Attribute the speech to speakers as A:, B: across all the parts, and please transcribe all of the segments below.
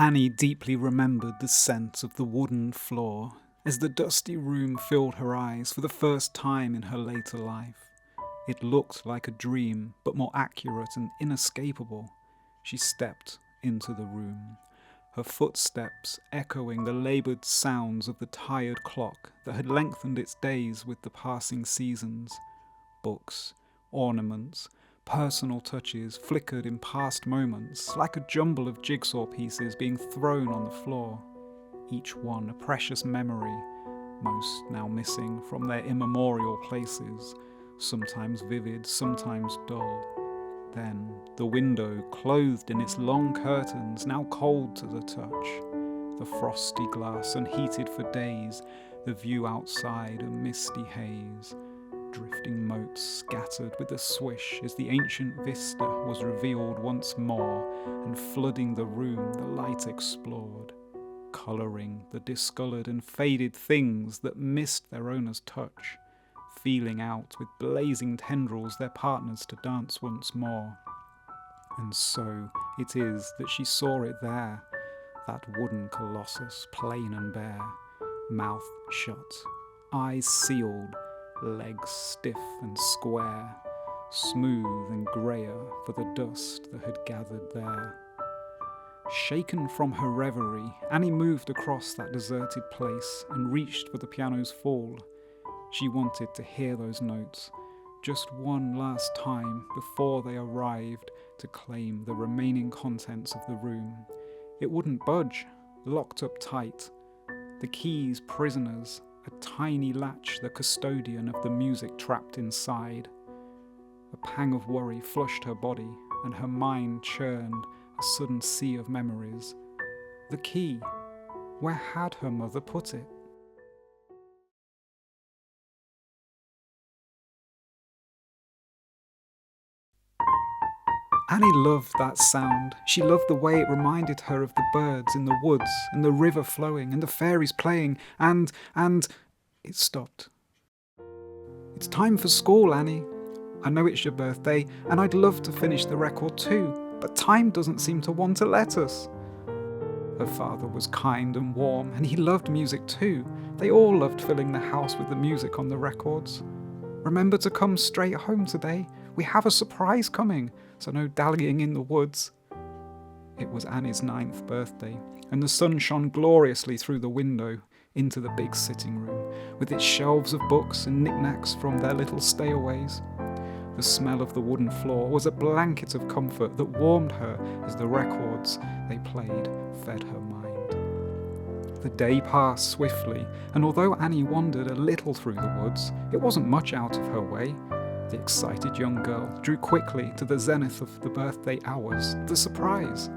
A: Annie deeply remembered the scent of the wooden floor as the dusty room filled her eyes for the first time in her later life. It looked like a dream, but more accurate and inescapable. She stepped into the room, her footsteps echoing the laboured sounds of the tired clock that had lengthened its days with the passing seasons. Books, ornaments, personal touches flickered in past moments like a jumble of jigsaw pieces being thrown on the floor, each one a precious memory, most now missing from their immemorial places, sometimes vivid, sometimes dull. Then the window, clothed in its long curtains, now cold to the touch, the frosty glass unheated for days, the view outside a misty haze, drifting motes scattered with a swish as the ancient vista was revealed once more, and flooding the room the light explored, colouring the discoloured and faded things that missed their owner's touch, feeling out with blazing tendrils their partners to dance once more. And so it is that she saw it there, that wooden colossus, plain and bare, mouth shut, eyes sealed, legs stiff and square, smooth and greyer for the dust that had gathered there. Shaken from her reverie, Annie moved across that deserted place and reached for the piano's fall. She wanted to hear those notes, just one last time before they arrived to claim the remaining contents of the room. It wouldn't budge, locked up tight. The keys prisoners, a tiny latch the custodian of the music trapped inside. A pang of worry flushed her body, and her mind churned a sudden sea of memories. The key, where had her mother put it? Annie loved that sound. She loved the way it reminded her of the birds in the woods, and the river flowing, and the fairies playing, and it stopped. It's time for school, Annie. I know it's your birthday, and I'd love to finish the record too, but time doesn't seem to want to let us. Her father was kind and warm, and he loved music too. They all loved filling the house with the music on the records. Remember to come straight home today. We have a surprise coming, so no dallying in the woods. It was Annie's 9th birthday, and the sun shone gloriously through the window into the big sitting room, with its shelves of books and knickknacks from their little stayaways. The smell of the wooden floor was a blanket of comfort that warmed her as the records they played fed her mind. The day passed swiftly, and although Annie wandered a little through the woods, it wasn't much out of her way. The excited young girl drew quickly to the zenith of the birthday hours, the surprise.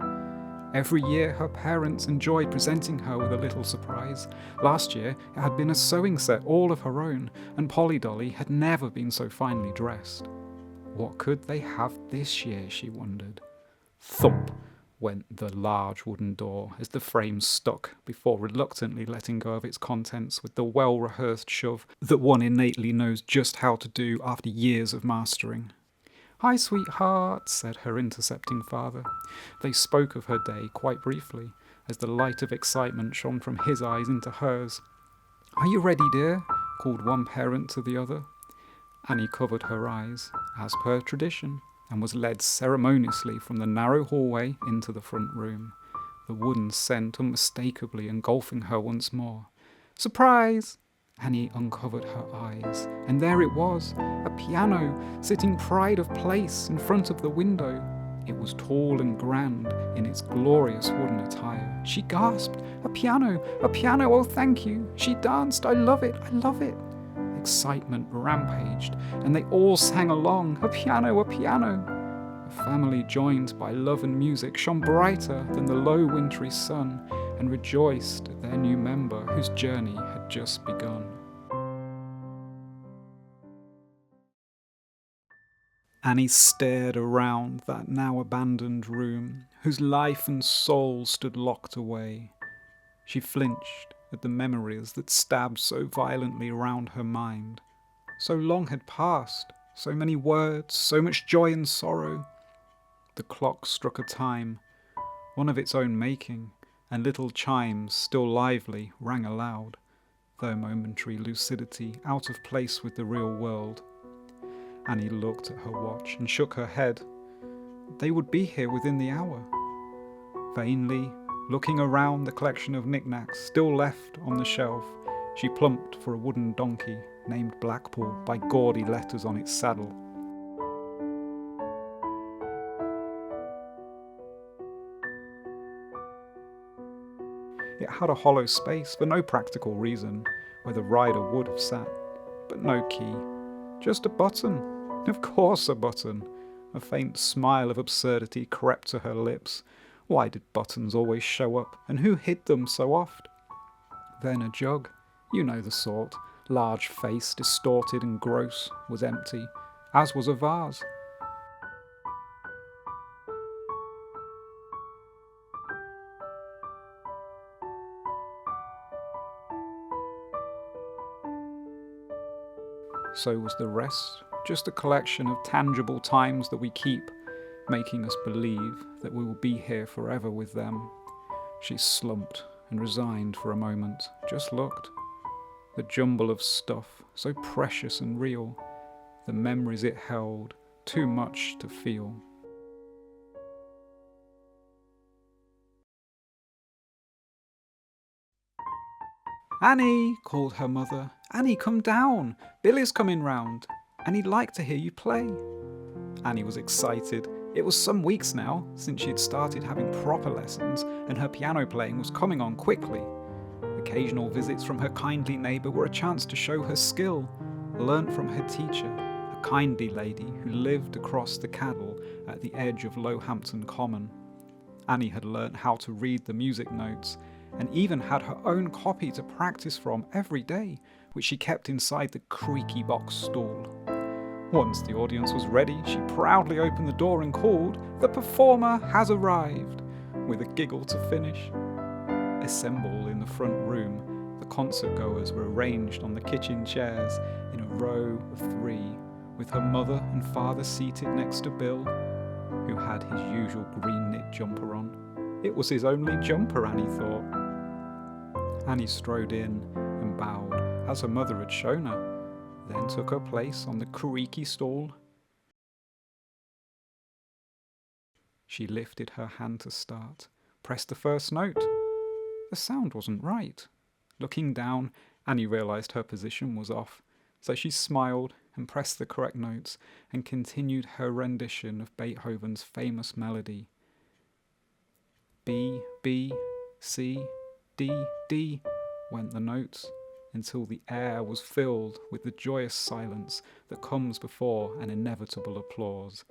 A: Every year her parents enjoyed presenting her with a little surprise. Last year it had been a sewing set all of her own, and Polly Dolly had never been so finely dressed. What could they have this year, she wondered. Thump went the large wooden door as the frame stuck before reluctantly letting go of its contents with the well-rehearsed shove that one innately knows just how to do after years of mastering. "Hi, sweetheart," said her intercepting father. They spoke of her day quite briefly, as the light of excitement shone from his eyes into hers. "Are you ready, dear?" called one parent to the other. Annie covered her eyes, as per tradition, and was led ceremoniously from the narrow hallway into the front room, the wooden scent unmistakably engulfing her once more. "Surprise!" Annie uncovered her eyes, and there it was, a piano, sitting pride of place in front of the window. It was tall and grand in its glorious wooden attire. She gasped, a piano, oh thank you. She danced, I love it. Excitement rampaged, and they all sang along, a piano. A family joined by love and music shone brighter than the low wintry sun, and rejoiced at their new member whose journey had just begun. Annie stared around that now abandoned room, whose life and soul stood locked away. She flinched at the memories that stabbed so violently round her mind. So long had passed, so many words, so much joy and sorrow. The clock struck a time, one of its own making, and little chimes, still lively, rang aloud, their momentary lucidity out of place with the real world. Annie looked at her watch and shook her head. They would be here within the hour. Vainly, looking around the collection of knickknacks still left on the shelf, she plumped for a wooden donkey named Blackpool by gaudy letters on its saddle. It had a hollow space for no practical reason, where the rider would have sat, but no key. Just a button. Of course a button. A faint smile of absurdity crept to her lips. Why did buttons always show up, and who hid them so oft? Then a jug, you know the sort, large face, distorted and gross, was empty, as was a vase. So was the rest, just a collection of tangible times that we keep, making us believe that we will be here forever with them. She slumped and resigned for a moment, just looked. The jumble of stuff, so precious and real, the memories it held, too much to feel. "Annie," called her mother. "Annie, come down. Billy's coming round, and he'd like to hear you play." Annie was excited. It was some weeks now since she had started having proper lessons, and her piano playing was coming on quickly. Occasional visits from her kindly neighbour were a chance to show her skill, learnt from her teacher, a kindly lady who lived across the Caddle at the edge of Lowhampton Common. Annie had learnt how to read the music notes, and even had her own copy to practice from every day, which she kept inside the creaky box stall. Once the audience was ready, she proudly opened the door and called, "The performer has arrived," with a giggle to finish. Assembled in the front room, the concert-goers were arranged on the kitchen chairs in a row of 3, with her mother and father seated next to Bill, who had his usual green knit jumper on. It was his only jumper, Annie thought. Annie strode in and bowed, as her mother had shown her, then took her place on the creaky stool. She lifted her hand to start, pressed the first note. The sound wasn't right. Looking down, Annie realised her position was off, so she smiled and pressed the correct notes and continued her rendition of Beethoven's famous melody. B, B, C, D, D, went the notes, until the air was filled with the joyous silence that comes before an inevitable applause.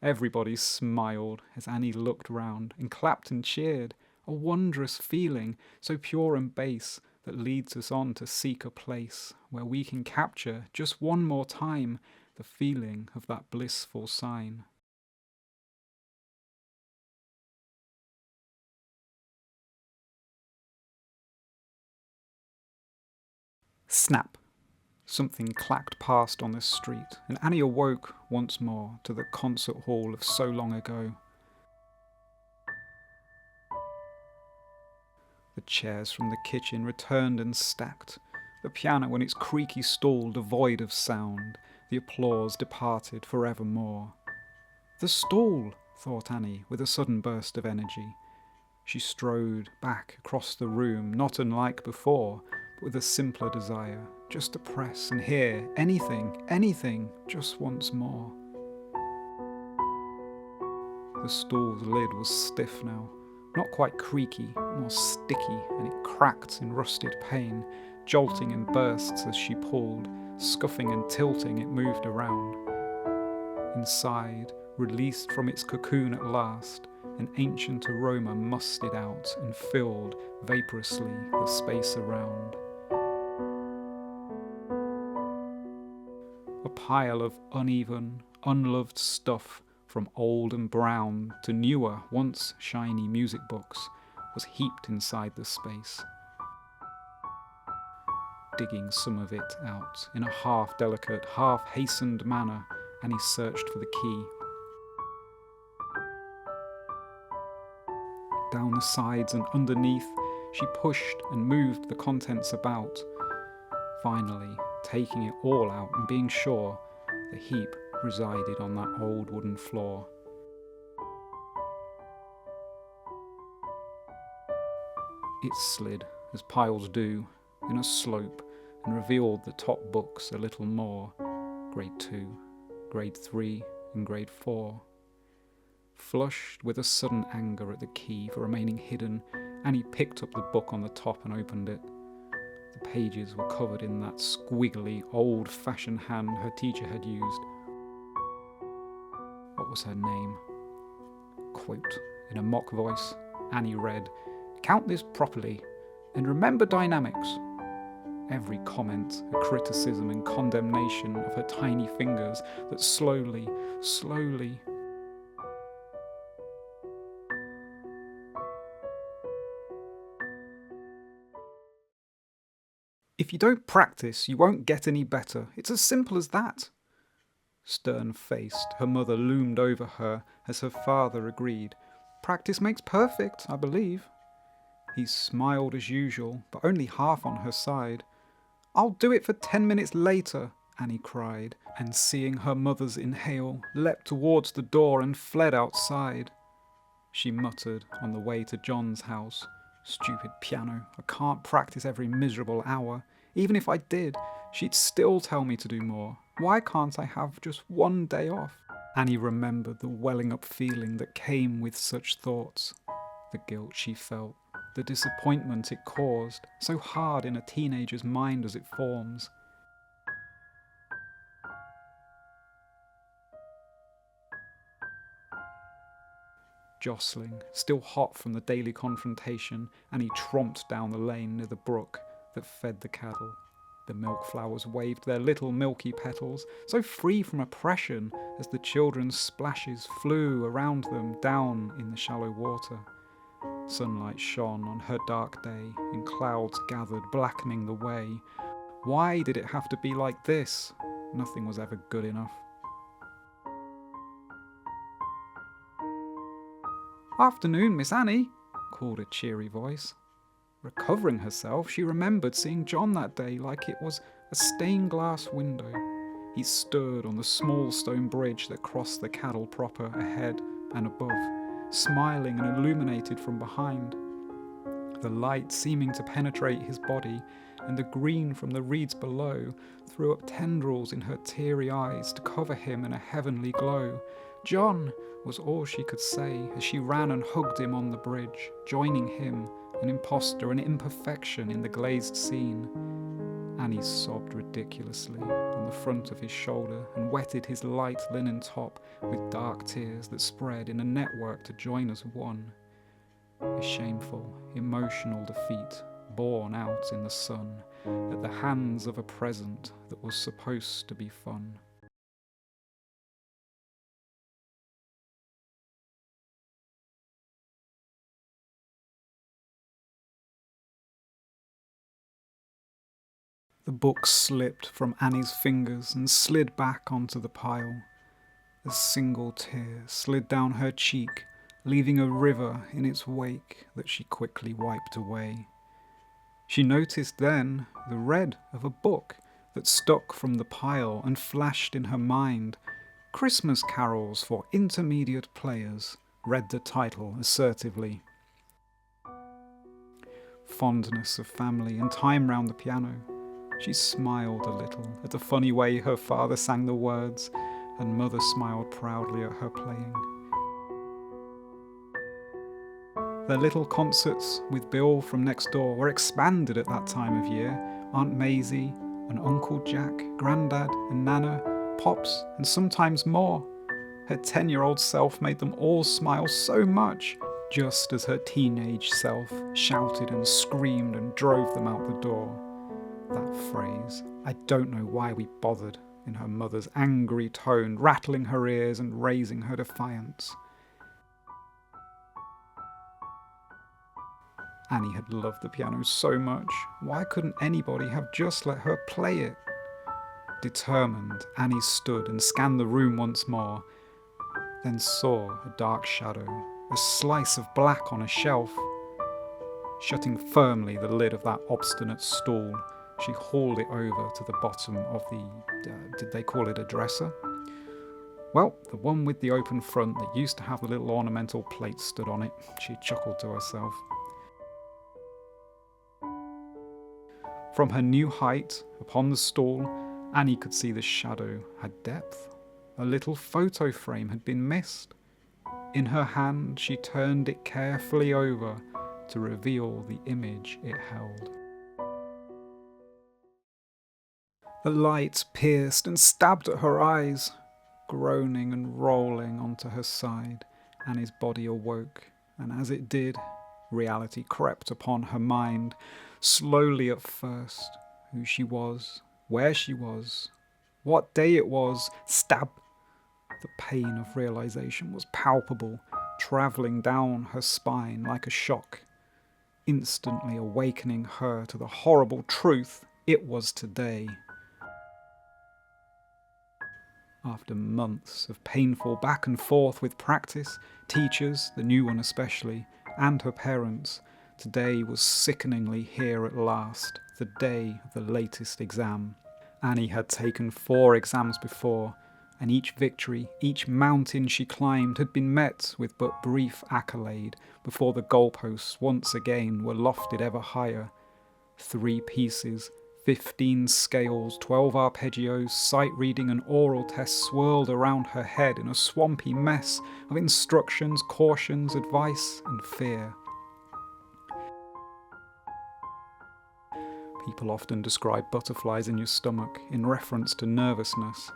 A: Everybody smiled as Annie looked round and clapped and cheered, a wondrous feeling so pure and base that leads us on to seek a place where we can capture just one more time the feeling of that blissful sign. Snap! Something clacked past on the street, and Annie awoke once more to the concert hall of so long ago. The chairs from the kitchen returned and stacked, the piano in its creaky stall devoid of sound, the applause departed forevermore. "The stall!" thought Annie, with a sudden burst of energy. She strode back across the room, not unlike before, but with a simpler desire, just to press and hear anything, just once more. The stall's lid was stiff now, not quite creaky, more sticky, and it cracked in rusted pain, jolting in bursts as she pulled, scuffing and tilting it moved around. Inside, released from its cocoon at last, an ancient aroma musted out and filled vaporously the space around. A pile of uneven, unloved stuff, from old and brown to newer, once shiny music books, was heaped inside the space. Digging some of it out in a half-delicate, half-hastened manner, Annie searched for the key. down the sides and underneath. She pushed and moved the contents about, finally taking it all out and being sure the heap resided on that old wooden floor. It slid, as piles do, in a slope, and revealed the top books a little more, grade 2, grade 3, and grade 4. Flushed with a sudden anger at the key for remaining hidden, Annie picked up the book on the top and opened it. The pages were covered in that squiggly, old-fashioned hand her teacher had used. What was her name? Quote, in a mock voice, Annie read, "Count this properly, and remember dynamics." Every comment, a criticism and condemnation of her tiny fingers that slowly. If you don't practice, you won't get any better. It's as simple as that. Stern-faced, her mother loomed over her as her father agreed. Practice makes perfect, I believe. He smiled as usual, but only half on her side. "I'll do it for 10 minutes later," Annie cried, and seeing her mother's inhale, leapt towards the door and fled outside. She muttered on the way to John's house, "Stupid piano, I can't practice every miserable hour. Even if I did, she'd still tell me to do more. Why can't I have just one day off?" Annie remembered the welling up feeling that came with such thoughts, the guilt she felt, the disappointment it caused, so hard in a teenager's mind as it forms. Jostling, still hot from the daily confrontation, Annie tromped down the lane near the brook that fed the cattle. The milk flowers waved their little milky petals, so free from oppression as the children's splashes flew around them down in the shallow water. Sunlight shone on her dark day, and clouds gathered, blackening the way. Why did it have to be like this? Nothing was ever good enough. "Afternoon, Miss Annie," called a cheery voice. Recovering herself, she remembered seeing John that day like it was a stained glass window. He stood on the small stone bridge that crossed the cattle proper ahead and above, smiling and illuminated from behind. The light seeming to penetrate his body, and the green from the reeds below threw up tendrils in her teary eyes to cover him in a heavenly glow. "John," was all she could say as she ran and hugged him on the bridge, joining him, an impostor, an imperfection in the glazed scene. Annie sobbed ridiculously on the front of his shoulder and wetted his light linen top with dark tears that spread in a network to join as one. A shameful, emotional defeat borne out in the sun at the hands of a present that was supposed to be fun. The book slipped from Annie's fingers and slid back onto the pile. A single tear slid down her cheek, leaving a river in its wake that she quickly wiped away. She noticed then the red of a book that stuck from the pile and flashed in her mind. "Christmas Carols for Intermediate Players," read the title assertively. Fondness of family and time round the piano. She smiled a little at the funny way her father sang the words, and mother smiled proudly at her playing. Their little concerts with Bill from next door were expanded at that time of year. Aunt Maisie and Uncle Jack, Grandad and Nana, Pops and sometimes more. Her 10-year-old self made them all smile so much, just as her teenage self shouted and screamed and drove them out the door. That phrase, "I don't know why we bothered," in her mother's angry tone, rattling her ears and raising her defiance. Annie had loved the piano so much. Why couldn't anybody have just let her play it? Determined, Annie stood and scanned the room once more, then saw a dark shadow a slice of black on a shelf. Shutting firmly the lid of that obstinate stool, she hauled it over to the bottom of the, did they call it a dresser? Well, the one with the open front that used to have the little ornamental plate stood on it. She chuckled to herself. From her new height upon the stool, Annie could see the shadow had depth. A little photo frame had been missed. In her hand, she turned it carefully over to reveal the image it held. The light pierced and stabbed at her eyes. Groaning and rolling onto her side, Annie's body awoke, and as it did, reality crept upon her mind, slowly at first. Who she was, where she was, what day it was. Stab! The pain of realization was palpable, travelling down her spine like a shock, instantly awakening her to the horrible truth. It was today. After months of painful back and forth with practice, teachers, the new one especially, and her parents, today was sickeningly here at last, the day of the latest exam. Annie had taken 4 exams before, and each victory, each mountain she climbed had been met with but brief accolade before the goalposts once again were lofted ever higher. 3 pieces, 15 scales, 12 arpeggios, sight reading and oral tests swirled around her head in a swampy mess of instructions, cautions, advice and fear. People often describe butterflies in your stomach in reference to nervousness,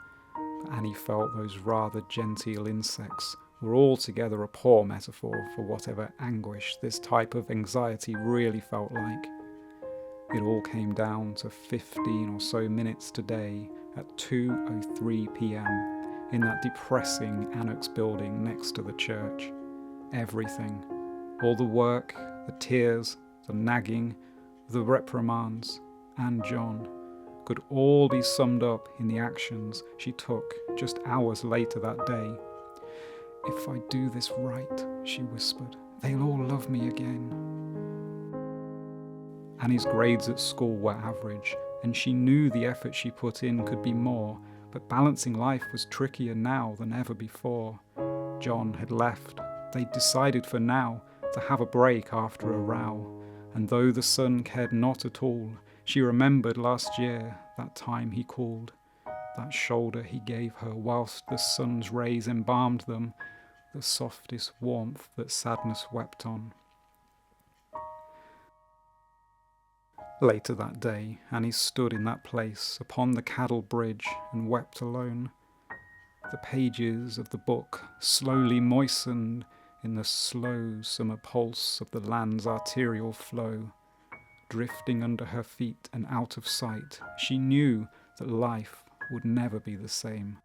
A: but Annie felt those rather genteel insects were altogether a poor metaphor for whatever anguish this type of anxiety really felt like. It all came down to 15 or so minutes today at 2:03 p.m. in that depressing annex building next to the church. Everything, all the work, the tears, the nagging, the reprimands, and John, could all be summed up in the actions she took just hours later that day. "If I do this right," she whispered, "they'll all love me again." Annie's grades at school were average, and she knew the effort she put in could be more, but balancing life was trickier now than ever before. John had left. They'd decided for now to have a break after a row, and though the son cared not at all, she remembered last year, that time he called, that shoulder he gave her whilst the sun's rays embalmed them, the softest warmth that sadness wept on. Later that day, Annie stood in that place upon the Caddle Bridge and wept alone. The pages of the book slowly moistened in the slow summer pulse of the land's arterial flow. Drifting under her feet and out of sight, she knew that life would never be the same.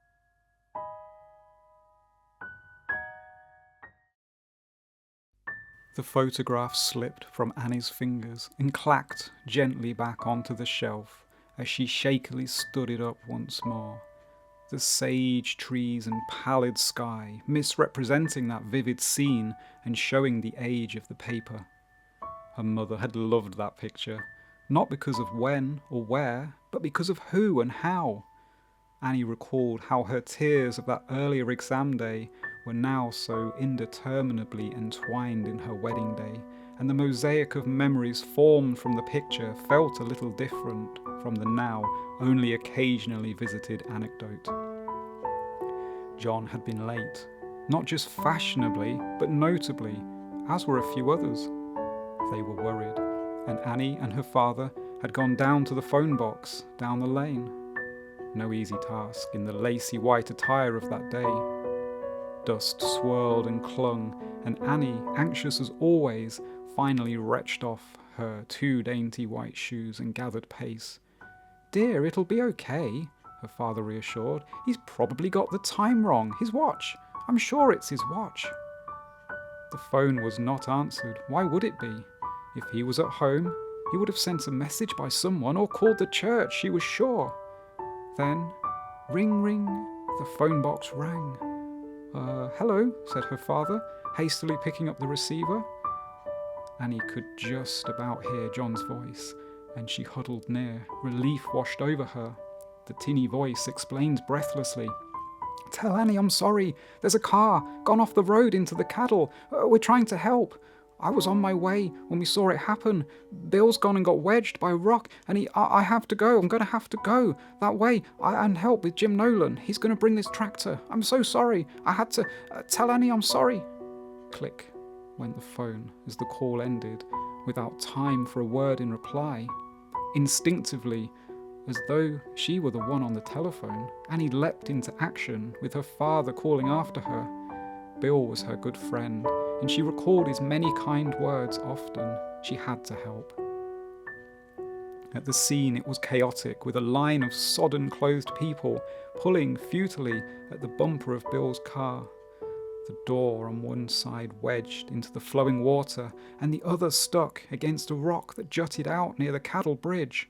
A: The photograph slipped from Annie's fingers and clacked gently back onto the shelf as she shakily stood it up once more. The sage trees and pallid sky misrepresenting that vivid scene and showing the age of the paper. Her mother had loved that picture, not because of when or where, but because of who and how. Annie recalled how her tears of that earlier exam day were now so indeterminably entwined in her wedding day, and the mosaic of memories formed from the picture felt a little different from the now only occasionally visited anecdote. John had been late, not just fashionably, but notably, as were a few others. They were worried, and Annie and her father had gone down to the phone box down the lane. No easy task in the lacy white attire of that day. Dust swirled and clung, and Annie, anxious as always, finally wrenched off her 2 dainty white shoes and gathered pace. "Dear, it'll be okay," her father reassured. "He's probably got the time wrong. His watch. I'm sure it's his watch." The phone was not answered. Why would it be? If he was at home, he would have sent a message by someone or called the church, she was sure. Then, ring, ring, the phone box rang. Hello, said her father, hastily picking up the receiver. Annie could just about hear John's voice, and she huddled near. Relief washed over her. The tinny voice explained breathlessly. Tell Annie I'm sorry. There's a car gone off the road into the cattle. We're trying to help. I was on my way when we saw it happen. Bill's gone and got wedged by a rock, and I have to go. I'm going to have to go that way and help with Jim Nolan. He's going to bring this tractor. I'm so sorry. I had to tell Annie I'm sorry. Click went the phone as the call ended, without time for a word in reply. Instinctively, as though she were the one on the telephone, Annie leapt into action, with her father calling after her. Bill was her good friend, and she recalled his many kind words often. She had to help. At the scene it was chaotic, with a line of sodden-clothed people pulling futilely at the bumper of Bill's car. The door on one side wedged into the flowing water, and the other stuck against a rock that jutted out near the cattle bridge.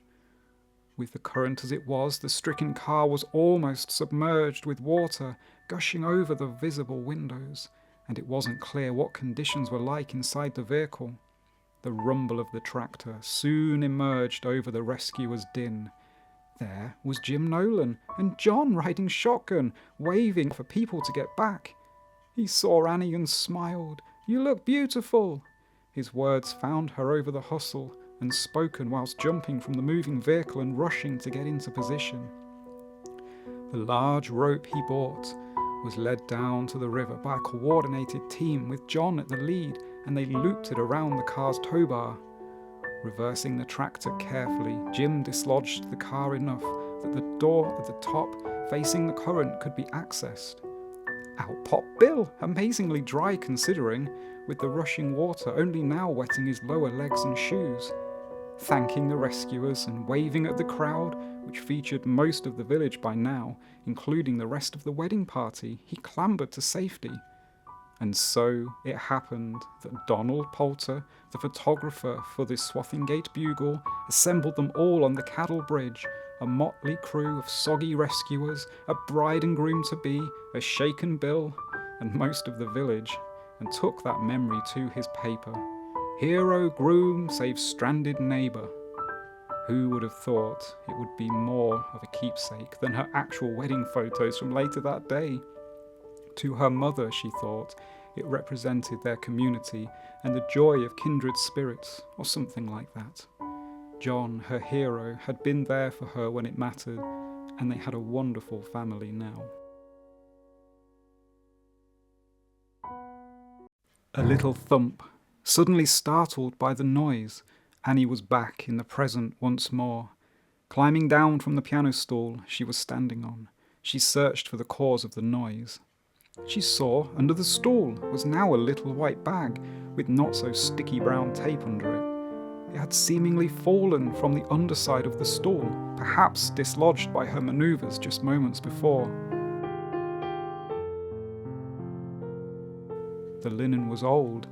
A: With the current as it was, the stricken car was almost submerged with water, gushing over the visible windows, and it wasn't clear what conditions were like inside the vehicle. The rumble of the tractor soon emerged over the rescuer's din. There was Jim Nolan, and John riding shotgun, waving for people to get back. He saw Annie and smiled. "You look beautiful." His words found her over the hustle, and spoken whilst jumping from the moving vehicle and rushing to get into position. The large rope he bought was led down to the river by a coordinated team with John at the lead, and they looped it around the car's tow bar. Reversing the tractor carefully, Jim dislodged the car enough that the door at the top facing the current could be accessed. Out popped Bill, amazingly dry considering, with the rushing water only now wetting his lower legs and shoes. Thanking the rescuers and waving at the crowd, which featured most of the village by now, including the rest of the wedding party, he clambered to safety. And so it happened that Donald Poulter, the photographer for the Swathingate Bugle, assembled them all on the Cattle Bridge, a motley crew of soggy rescuers, a bride and groom-to-be, a shaken Bill, and most of the village, and took that memory to his paper. Hero groom saves stranded neighbour. Who would have thought it would be more of a keepsake than her actual wedding photos from later that day? To her mother, she thought, it represented their community and the joy of kindred spirits, or something like that. John, her hero, had been there for her when it mattered, and they had a wonderful family now. A little thump. Suddenly startled by the noise, Annie was back in the present once more. Climbing down from the piano stool she was standing on, she searched for the cause of the noise. She saw under the stool was now a little white bag with not so sticky brown tape under it. It had seemingly fallen from the underside of the stool, perhaps dislodged by her manoeuvres just moments before. The linen was old,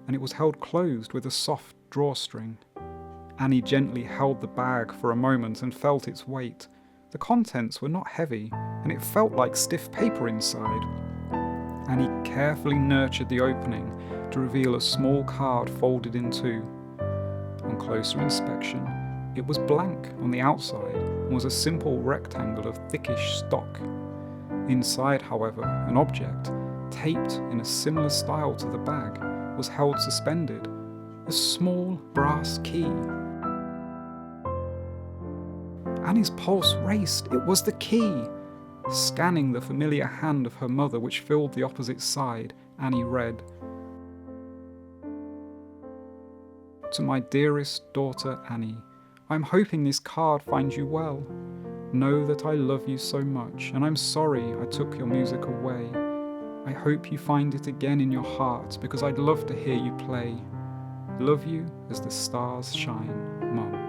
A: and it was held closed with a soft drawstring. Annie gently held the bag for a moment and felt its weight. The contents were not heavy, and it felt like stiff paper inside. Annie carefully nurtured the opening to reveal a small card folded in two. On closer inspection, it was blank on the outside and was a simple rectangle of thickish stock. Inside, however, an object, taped in a similar style to the bag, was held suspended, a small brass key. Annie's pulse raced. It was the key. Scanning the familiar hand of her mother, which filled the opposite side, Annie read, "To my dearest daughter Annie, I'm hoping this card finds you well. Know that I love you so much, and I'm sorry I took your music away. I hope you find it again in your heart, because I'd love to hear you play. Love you as the stars shine, Mum."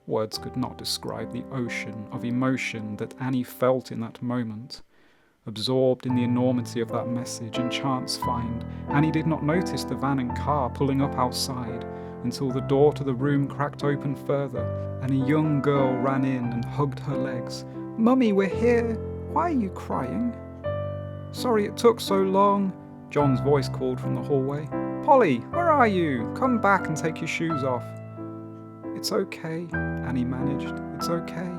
A: Words could not describe the ocean of emotion that Annie felt in that moment. Absorbed in the enormity of that message and chance find, Annie did not notice the van and car pulling up outside, until the door to the room cracked open further and a young girl ran in and hugged her legs. "Mummy, we're here! Why are you crying?" "Sorry it took so long," John's voice called from the hallway. "Polly, where are you? Come back and take your shoes off." "It's okay," Annie managed. "It's okay."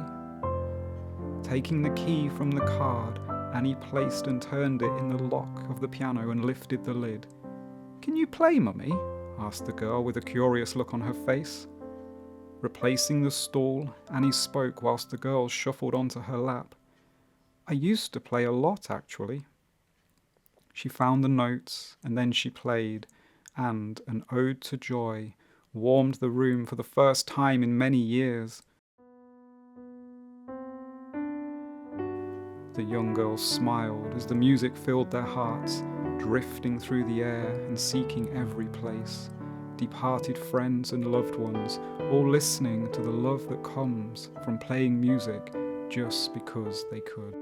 A: Taking the key from the card, Annie placed and turned it in the lock of the piano and lifted the lid. "Can you play, Mummy?" asked the girl with a curious look on her face. Replacing the stool, Annie spoke whilst the girl shuffled onto her lap. "I used to play a lot, actually." She found the notes, and then she played, and an ode to joy warmed the room for the first time in many years. The young girls smiled as the music filled their hearts, drifting through the air and seeking every place. Departed friends and loved ones, all listening to the love that comes from playing music just because they could.